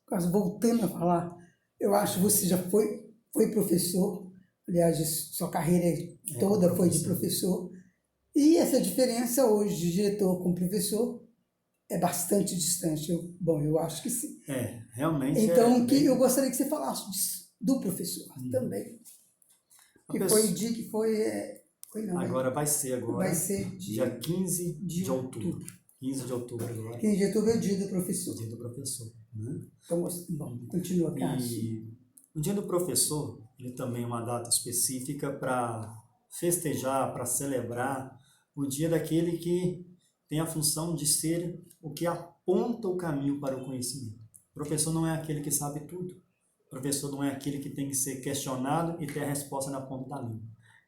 Caso voltando a falar, eu acho que você já foi professor, aliás, sua carreira toda foi de professor, e essa diferença hoje de diretor com professor é bastante distante. Bom, eu acho que sim. Realmente então, eu gostaria que você falasse do professor também. Agora vai ser dia 15 de outubro. 15 de outubro agora. 15 de outubro é o dia do professor. Dia do professor, né? Então, bom, continua, Cássio. E o dia do professor, ele também é uma data específica para festejar, para celebrar o dia daquele que tem a função de ser o que aponta o caminho para o conhecimento. O professor não é aquele que sabe tudo. O professor não é aquele que tem que ser questionado e ter a resposta na ponta da língua,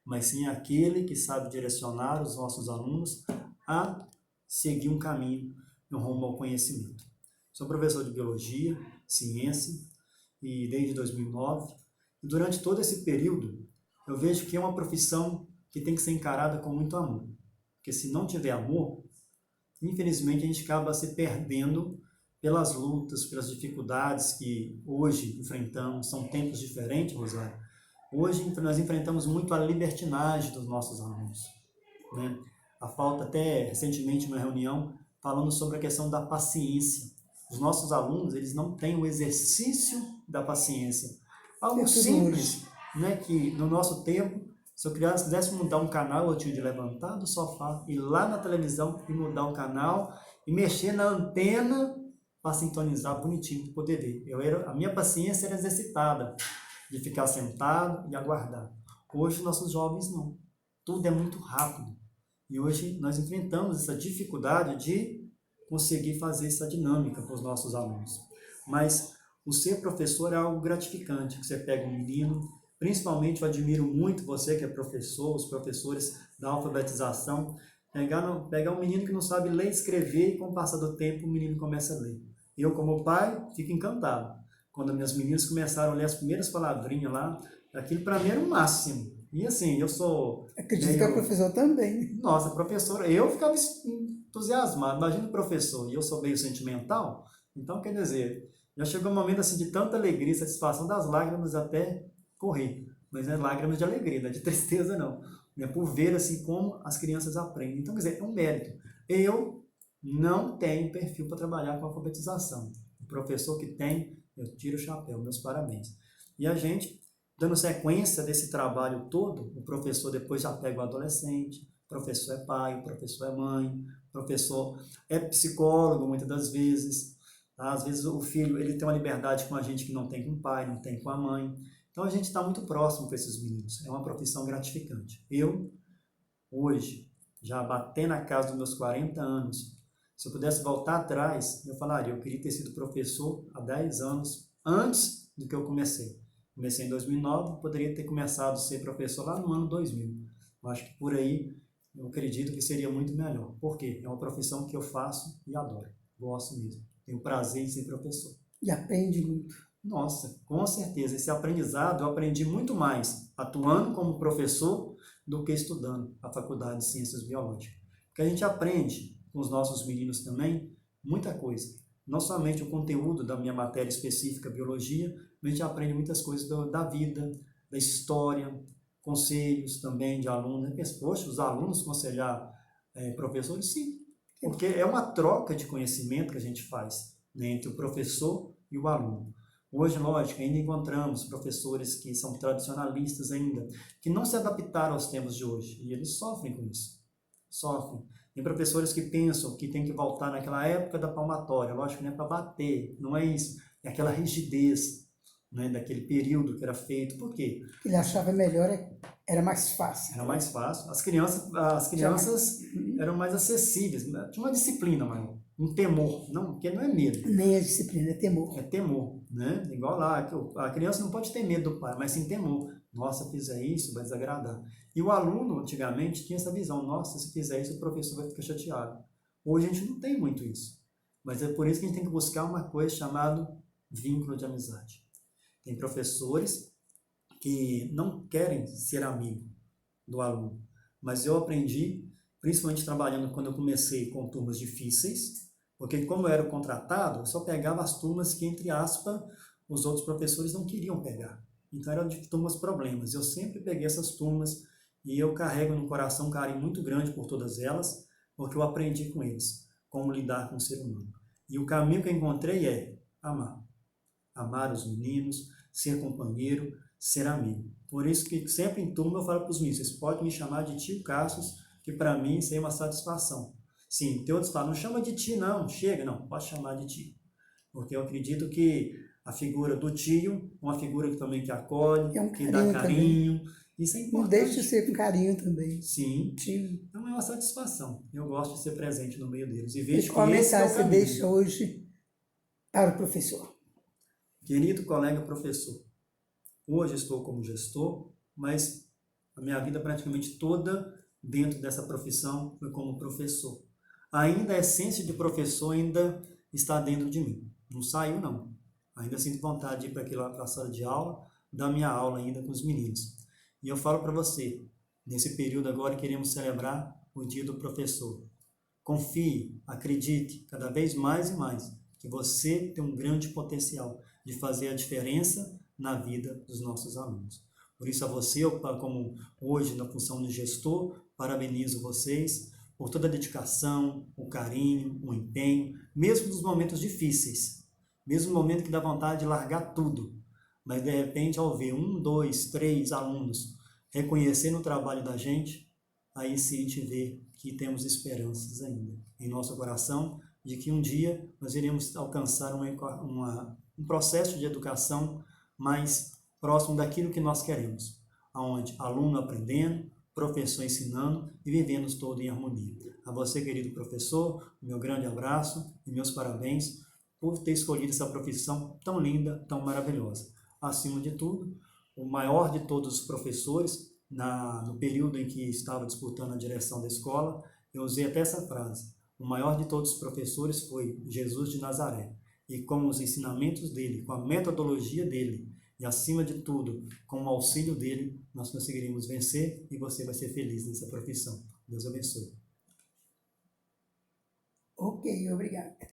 mas sim aquele que sabe direcionar os nossos alunos a seguir um caminho no rumo ao conhecimento. Sou professor de Biologia, Ciência, e desde 2009. E durante todo esse período, eu vejo que é uma profissão que tem que ser encarada com muito amor. Porque se não tiver amor, infelizmente a gente acaba se perdendo pelas lutas, pelas dificuldades que hoje enfrentamos. São tempos diferentes, Rosário. Hoje nós enfrentamos muito a libertinagem dos nossos alunos, né? A falta, até recentemente uma reunião falando sobre a questão da paciência. Os nossos alunos, eles não têm o exercício da paciência. Algo simples, né, que no nosso tempo, se eu criança quisesse mudar um canal, eu tinha de levantar do sofá, ir lá na televisão e mudar o canal e mexer na antena para sintonizar bonitinho para poder ver. A minha paciência era exercitada, de ficar sentado e aguardar. Hoje, nossos jovens não. Tudo é muito rápido. E hoje nós enfrentamos essa dificuldade de conseguir fazer essa dinâmica com os nossos alunos. Mas o ser professor é algo gratificante, que você pega um menino, principalmente eu admiro muito você que é professor, os professores da alfabetização, pegar um menino que não sabe ler e escrever e com o passar do tempo o menino começa a ler. Eu, como pai, fico encantado. Quando minhas meninas começaram a ler as primeiras palavrinhas lá, aquilo para mim era o máximo. E assim, eu sou... Acredito que é professor também. Nossa, professora, eu ficava entusiasmado. Imagina o professor, e eu sou meio sentimental, então quer dizer, já chegou um momento assim de tanta alegria, satisfação das lágrimas até correr. Mas não é lágrimas de alegria, não é de tristeza não. É por ver assim como as crianças aprendem. Então, quer dizer, é um mérito. Eu não tenho perfil para trabalhar com alfabetização. O professor que tem, eu tiro o chapéu, meus parabéns. E a gente, dando sequência desse trabalho todo, o professor depois já pega o adolescente, o professor é pai, o professor é mãe, o professor é psicólogo muitas das vezes. Tá? Às vezes o filho ele tem uma liberdade com a gente que não tem com o pai, não tem com a mãe. Então a gente está muito próximo com esses meninos. É uma profissão gratificante. Eu, hoje, já batendo na casa dos meus 40 anos, se eu pudesse voltar atrás, eu falaria, eu queria ter sido professor há 10 anos antes do que eu comecei. Comecei em 2009, poderia ter começado a ser professor lá no ano 2000. Eu acho que por aí eu acredito que seria muito melhor. Por quê? É uma profissão que eu faço e adoro. Gosto mesmo. Tenho prazer em ser professor. E aprende muito. Nossa, com certeza. Esse aprendizado eu aprendi muito mais atuando como professor do que estudando a Faculdade de Ciências Biológicas. Porque a gente aprende com os nossos meninos também muita coisa. Não somente o conteúdo da minha matéria específica, Biologia, mas a gente aprende muitas coisas da vida, da história, conselhos também de alunos. Poxa, os alunos aconselhar professores? Sim, porque é uma troca de conhecimento que a gente faz, né, entre o professor e o aluno. Hoje, lógico, ainda encontramos professores que são tradicionalistas ainda, que não se adaptaram aos tempos de hoje, e eles sofrem com isso. Sofrem. Tem professores que pensam que tem que voltar naquela época da palmatória, lógico, não é para bater, não é isso, é aquela rigidez, né, daquele período que era feito. Por quê? Ele achava melhor, era mais fácil. Era mais fácil. As crianças eram mais acessíveis, né? Tinha uma disciplina maior, um temor, não, porque não é medo. Nem a disciplina, é temor. É temor, né? Igual lá, a criança não pode ter medo do pai, mas sim temor. Nossa, se fizer isso, vai desagradar. E o aluno, antigamente, tinha essa visão. Nossa, se fizer isso, o professor vai ficar chateado. Hoje a gente não tem muito isso. Mas é por isso que a gente tem que buscar uma coisa chamada vínculo de amizade. Tem professores que não querem ser amigo do aluno. Mas eu aprendi, principalmente trabalhando quando eu comecei com turmas difíceis, Porque como eu era o contratado, eu só pegava as turmas que, entre aspas, os outros professores não queriam pegar. Então eram de turmas problemas. Eu sempre peguei essas turmas e eu carrego no coração um carinho muito grande por todas elas, porque eu aprendi com eles como lidar com o ser humano. E o caminho que eu encontrei é amar. Amar os meninos, ser companheiro, ser amigo. Por isso que sempre em turma eu falo para os meninos, vocês podem me chamar de tio Cassius, que para mim isso é uma satisfação. Sim, tem outros que falam, não chama de tio não, chega, não, pode chamar de tio. Porque eu acredito que a figura do tio, uma figura que também que acolhe, É um que dá também. carinho, isso é Não deixe de importante. ser com carinho também. Sim, Tio. então é uma satisfação. Eu gosto de ser presente no meio deles e E vejo que qual esse que é mensagem o você caminho. deixa hoje para o professor? Querido colega professor, hoje estou como gestor, mas a minha vida praticamente toda dentro dessa profissão foi como professor. Ainda a essência de professor ainda está dentro de mim. Não saiu, não. Ainda sinto vontade de ir para a sala de aula, dar minha aula ainda com os meninos. E eu falo para você, nesse período agora queremos celebrar o Dia do Professor. Confie, acredite cada vez mais e mais que você tem um grande potencial de fazer a diferença na vida dos nossos alunos. Por isso, a você, eu, como hoje na função de gestor, parabenizo vocês por toda a dedicação, o carinho, o empenho, mesmo nos momentos difíceis, mesmo no momento que dá vontade de largar tudo. Mas, de repente, ao ver 1, 2, 3 alunos reconhecendo o trabalho da gente, aí sim a gente vê que temos esperanças ainda em nosso coração de que um dia nós iremos alcançar um processo de educação mais próximo daquilo que nós queremos, onde aluno aprendendo, professor ensinando e vivemos todo em harmonia. A você, querido professor, meu grande abraço e meus parabéns por ter escolhido essa profissão tão linda, tão maravilhosa. Acima de tudo, o maior de todos os professores, no período em que estava disputando a direção da escola, eu usei até essa frase: o maior de todos os professores foi Jesus de Nazaré. E com os ensinamentos dele, com a metodologia dele e, acima de tudo, com o auxílio dele, nós conseguiremos vencer e você vai ser feliz nessa profissão. Deus abençoe. Ok, obrigada.